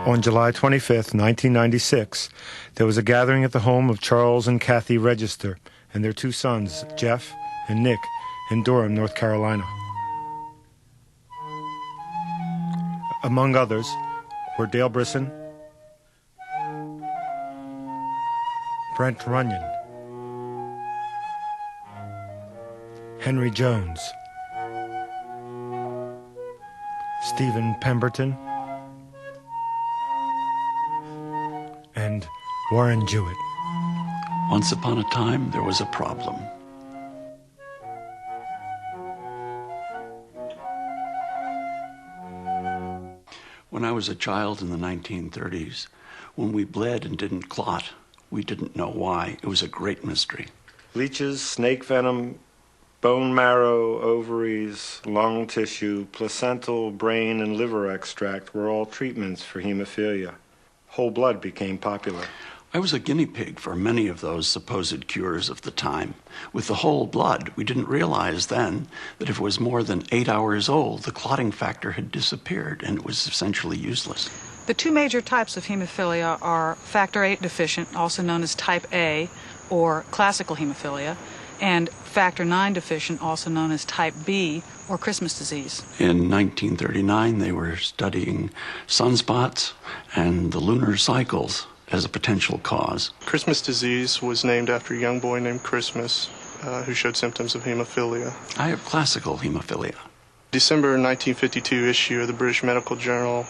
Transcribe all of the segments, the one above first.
On July 25, 1996, there was a gathering at the home of Charles and Kathy Register and their two sons, Jeff and Nick, in Durham, North Carolina. Among others were Dale Brisson, Brent Runyon, Henry Jones, Stephen Pemberton, and Warren Jewett. Once upon a time, there was a problem. When I was a child in the 1930s, when we bled and didn't clot, we didn't know why. It was a great mystery. Leeches, snake venom, bone marrow, ovaries, lung tissue, placental, brain, and liver extract were all treatments for hemophilia. Whole blood became popular. I was a guinea pig for many of those supposed cures of the time. With the whole blood, we didn't realize then that if it was more than 8 hours old, the clotting factor had disappeared and it was essentially useless. The two major types of hemophilia are factor VIII deficient, also known as type A, or classical hemophilia, and factor IX deficient, also known as type B, or Christmas disease. In 1939, they were studying sunspots and the lunar cycles as a potential cause. Christmas disease was named after a young boy named Christmas who showed symptoms of hemophilia. I have classical hemophilia. December 1952 issue of the British Medical Journal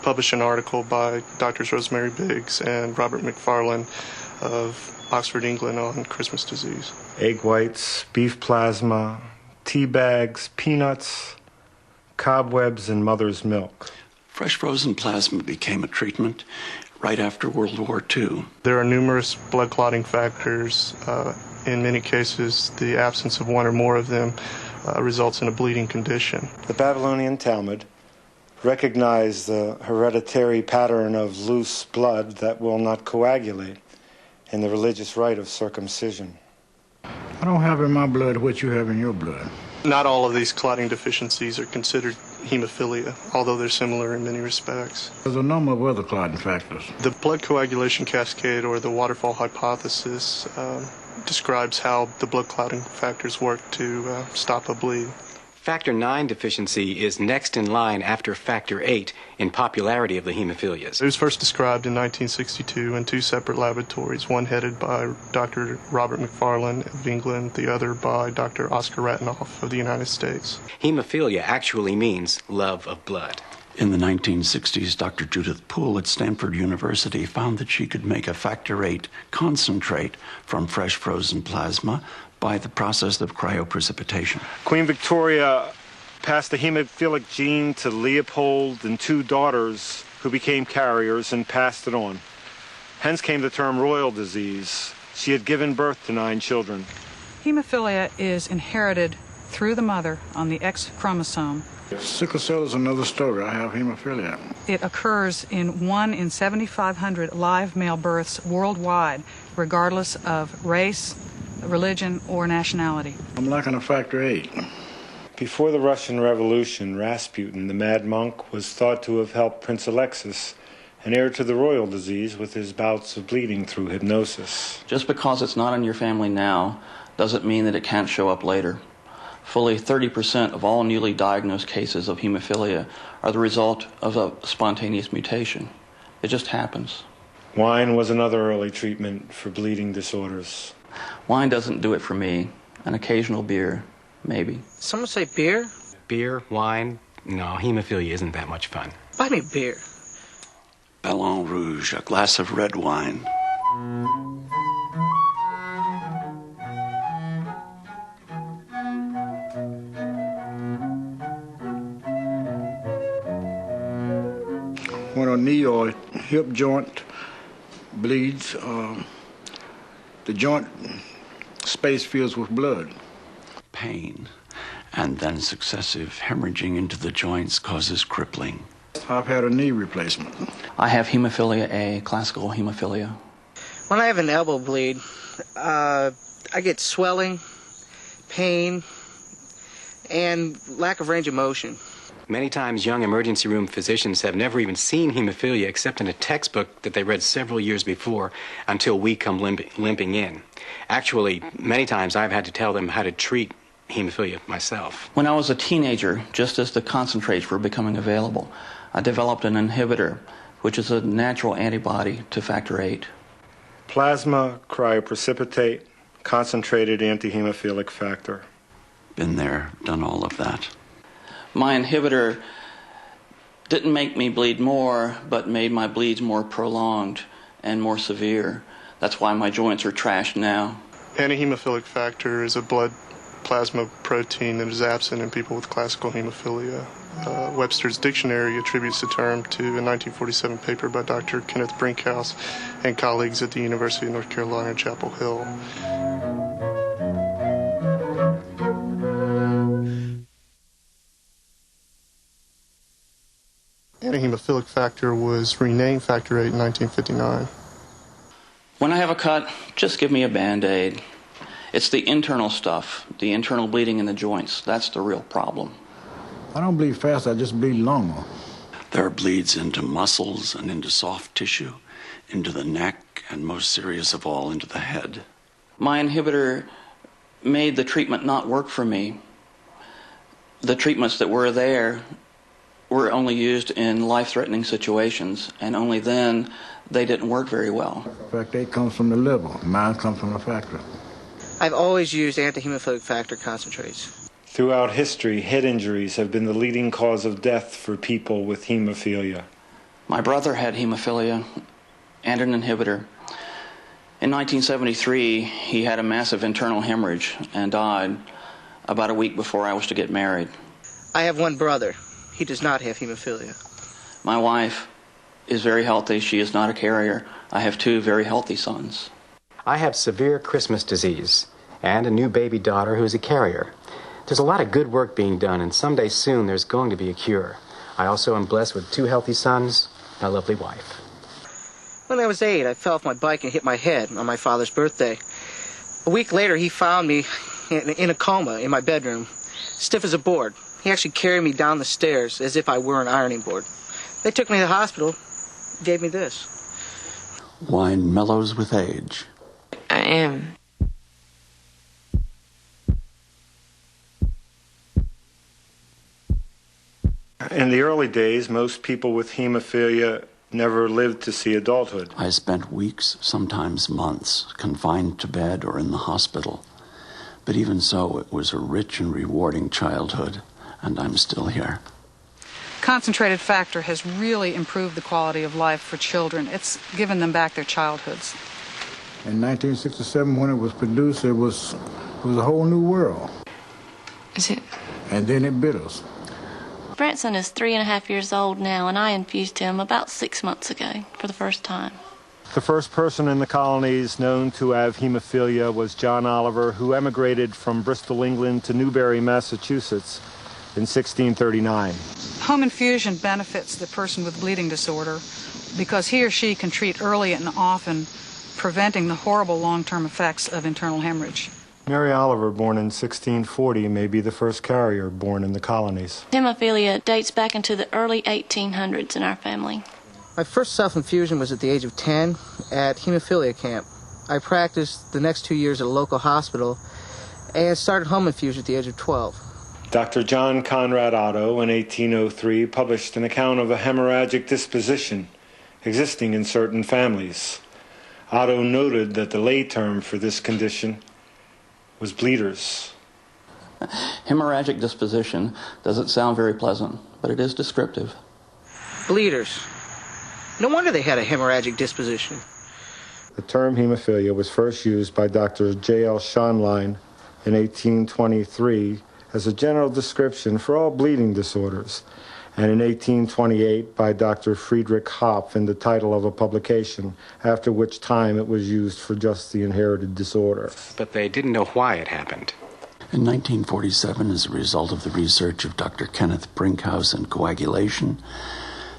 published an article by Drs. Rosemary Biggs and Robert McFarlane of Oxford, England, on Christmas disease. Egg whites, beef plasma, tea bags, peanuts, cobwebs, and mother's milk. Fresh frozen plasma became a treatment right after World War II. There are numerous blood clotting factors. In many cases, the absence of one or more of them results in a bleeding condition. The Babylonian Talmud recognized the hereditary pattern of loose blood that will not coagulate in the religious rite of circumcision. I don't have in my blood what you have in your blood. Not all of these clotting deficiencies are considered hemophilia, although they're similar in many respects. There's a number of other clotting factors. The blood coagulation cascade, or the waterfall hypothesis, describes how the blood clotting factors work to stop a bleed. Factor IX deficiency is next in line after factor VIII in popularity of the hemophilias. It was first described in 1962 in two separate laboratories, one headed by Dr. Robert McFarlane of England, the other by Dr. Oscar Ratnoff of the United States. Hemophilia actually means love of blood. In the 1960s, Dr. Judith Poole at Stanford University found that she could make a factor VIII concentrate from fresh frozen plasma by the process of cryoprecipitation. Queen Victoria passed the hemophilic gene to Leopold and two daughters who became carriers and passed it on. Hence came the term royal disease. She had given birth to 9 children. Hemophilia is inherited through the mother on the X chromosome. Sickle cell is another story. I have hemophilia. It occurs in 1 in 7,500 live male births worldwide, regardless of race, religion, or nationality. I'm lacking a factor VIII. Before the Russian Revolution, Rasputin, the mad monk, was thought to have helped Prince Alexis, an heir to the royal disease, with his bouts of bleeding through hypnosis. Just because it's not in your family now doesn't mean that it can't show up later. Fully 30% of all newly diagnosed cases of hemophilia are the result of a spontaneous mutation. It just happens. Wine was another early treatment for bleeding disorders. Wine doesn't do it for me. An occasional beer, maybe. Someone say beer? Beer, wine, no, hemophilia isn't that much fun. Buy me beer. Ballon Rouge, a glass of red wine. When a knee or hip joint bleeds, the joint space fills with blood. Pain, and then successive hemorrhaging into the joints causes crippling. I've had a knee replacement. I have hemophilia A, classical hemophilia. When I have an elbow bleed, I get swelling, pain, and lack of range of motion. Many times young emergency room physicians have never even seen hemophilia except in a textbook that they read several years before until we come limping in. Actually, many times I've had to tell them how to treat hemophilia myself. When I was a teenager, just as the concentrates were becoming available, I developed an inhibitor, which is a natural antibody to factor VIII. Plasma cryoprecipitate, concentrated antihemophilic factor. Been there, done all of that. My inhibitor didn't make me bleed more, but made my bleeds more prolonged and more severe. That's why my joints are trashed now. Antihemophilic factor is a blood plasma protein that is absent in people with classical hemophilia. Webster's Dictionary attributes the term to a 1947 paper by Dr. Kenneth Brinkhouse and colleagues at the University of North Carolina, Chapel Hill. Antihemophilic factor was renamed factor VIII in 1959. When I have a cut, just give me a Band-Aid. It's the internal stuff, the internal bleeding in the joints. That's the real problem. I don't bleed fast, I just bleed longer. There are bleeds into muscles and into soft tissue, into the neck, and most serious of all, into the head. My inhibitor made the treatment not work for me. The treatments that were there were only used in life-threatening situations, and only then they didn't work very well. Factor VIII comes from the liver. Mine comes from the factor. I've always used antihemophilic factor concentrates. Throughout history, head injuries have been the leading cause of death for people with hemophilia. My brother had hemophilia and an inhibitor. In 1973, he had a massive internal hemorrhage and died about a week before I was to get married. I have one brother. He does not have hemophilia. My wife is very healthy. She is not a carrier. I have two very healthy sons. I have severe Christmas disease and a new baby daughter who's a carrier. There's a lot of good work being done, and someday soon there's going to be a cure. I also am blessed with two healthy sons and a lovely wife. When I was 8, I fell off my bike and hit my head on my father's birthday. A week later, he found me in a coma in my bedroom, stiff as a board. He actually carried me down the stairs as if I were an ironing board. They took me to the hospital, gave me this. Wine mellows with age. I am. In the early days, most people with hemophilia never lived to see adulthood. I spent weeks, sometimes months, confined to bed or in the hospital. But even so, it was a rich and rewarding childhood, and I'm still here. Concentrated factor has really improved the quality of life for children. It's given them back their childhoods. In 1967, when it was produced, it was a whole new world. Is it? And then it bit us. Branson is 3.5 years old now, and I infused him about 6 months ago for the first time. The first person in the colonies known to have hemophilia was John Oliver, who emigrated from Bristol, England to Newbury, Massachusetts in 1639. Home infusion benefits the person with bleeding disorder because he or she can treat early and often, preventing the horrible long-term effects of internal hemorrhage. Mary Oliver, born in 1640, may be the first carrier born in the colonies. Hemophilia dates back into the early 1800s in our family. My first self-infusion was at the age of 10 at hemophilia camp. I practiced the next 2 years at a local hospital and started home infusion at the age of 12. Dr. John Conrad Otto, in 1803, published an account of a hemorrhagic disposition existing in certain families. Otto noted that the lay term for this condition was bleeders. Hemorrhagic disposition doesn't sound very pleasant, but it is descriptive. Bleeders. No wonder they had a hemorrhagic disposition. The term hemophilia was first used by Dr. J.L. Schonlein in 1823 as a general description for all bleeding disorders, and in 1828 by Dr. Friedrich Hopf in the title of a publication, after which time it was used for just the inherited disorder. But they didn't know why it happened. In 1947, as a result of the research of Dr. Kenneth Brinkhouse in coagulation,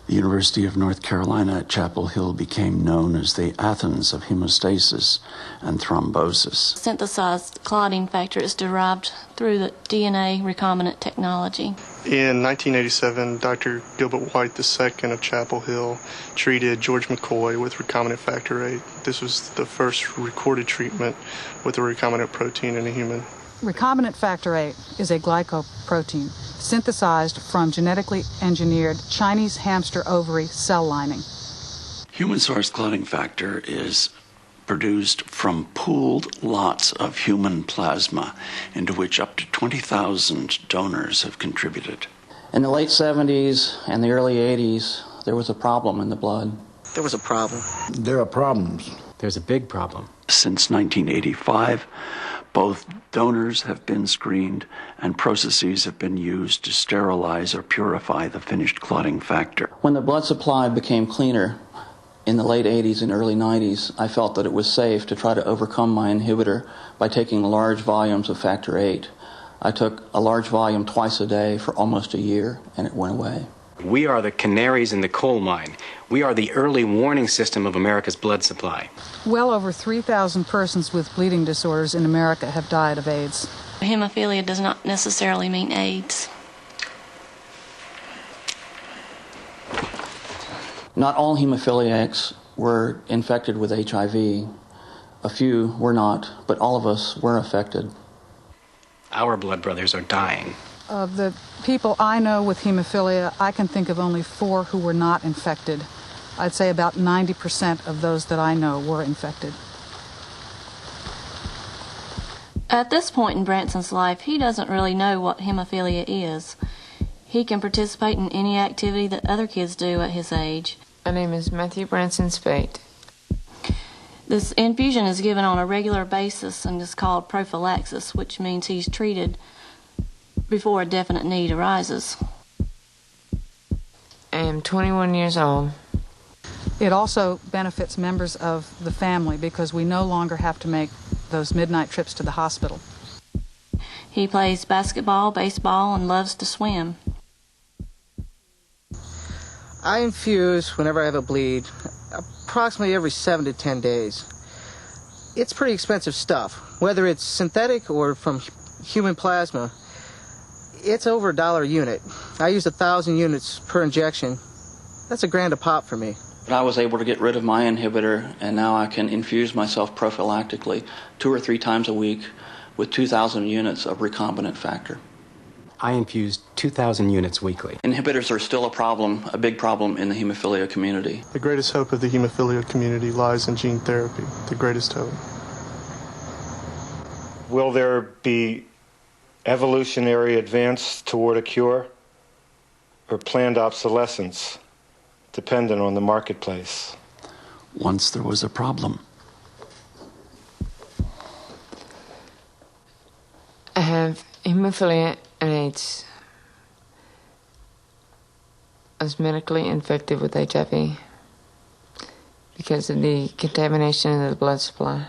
The University of North Carolina at Chapel Hill became known as the Athens of hemostasis and thrombosis. Synthesized clotting factor is derived through the DNA recombinant technology. In 1987, Dr. Gilbert White II of Chapel Hill treated George McCoy with recombinant factor VIII. This was the first recorded treatment with a recombinant protein in a human. Recombinant factor VIII is a glycoprotein synthesized from genetically engineered Chinese hamster ovary cell lining. Human source clotting factor is produced from pooled lots of human plasma into which up to 20,000 donors have contributed. In the late 70s and the early 80s, there was a problem in the blood. There was a problem. There are problems. There's a big problem. Since 1985, both donors have been screened and processes have been used to sterilize or purify the finished clotting factor. When the blood supply became cleaner in the late 80s and early 90s, I felt that it was safe to try to overcome my inhibitor by taking large volumes of factor VIII. I took a large volume twice a day for almost a year, and it went away. We are the canaries in the coal mine. We are the early warning system of America's blood supply. Well over 3,000 persons with bleeding disorders in America have died of AIDS. Hemophilia does not necessarily mean AIDS. Not all hemophiliacs were infected with HIV. A few were not, but all of us were affected. Our blood brothers are dying. Of the people I know with hemophilia, I can think of only 4 who were not infected. I'd say about 90% of those that I know were infected. At this point in Branson's life, he doesn't really know what hemophilia is. He can participate in any activity that other kids do at his age. My name is Matthew Branson Spate. This infusion is given on a regular basis and is called prophylaxis, which means he's treated before a definite need arises. I am 21 years old. It also benefits members of the family because we no longer have to make those midnight trips to the hospital. He plays basketball, baseball, and loves to swim. I infuse whenever I have a bleed, approximately every 7 to 10 days. It's pretty expensive stuff. Whether it's synthetic or from human plasma, it's over $1 a unit. I use 1,000 units per injection. That's $1,000 a pop for me. But I was able to get rid of my inhibitor, and now I can infuse myself prophylactically 2 or 3 times a week with 2,000 units of recombinant factor. I infused 2,000 units weekly. Inhibitors are still a problem, a big problem in the hemophilia community. The greatest hope of the hemophilia community lies in gene therapy, the greatest hope. Will there be evolutionary advance toward a cure or planned obsolescence, dependent on the marketplace? Once there was a problem. I have hemophilia and AIDS. I was medically infected with HIV because of the contamination of the blood supply.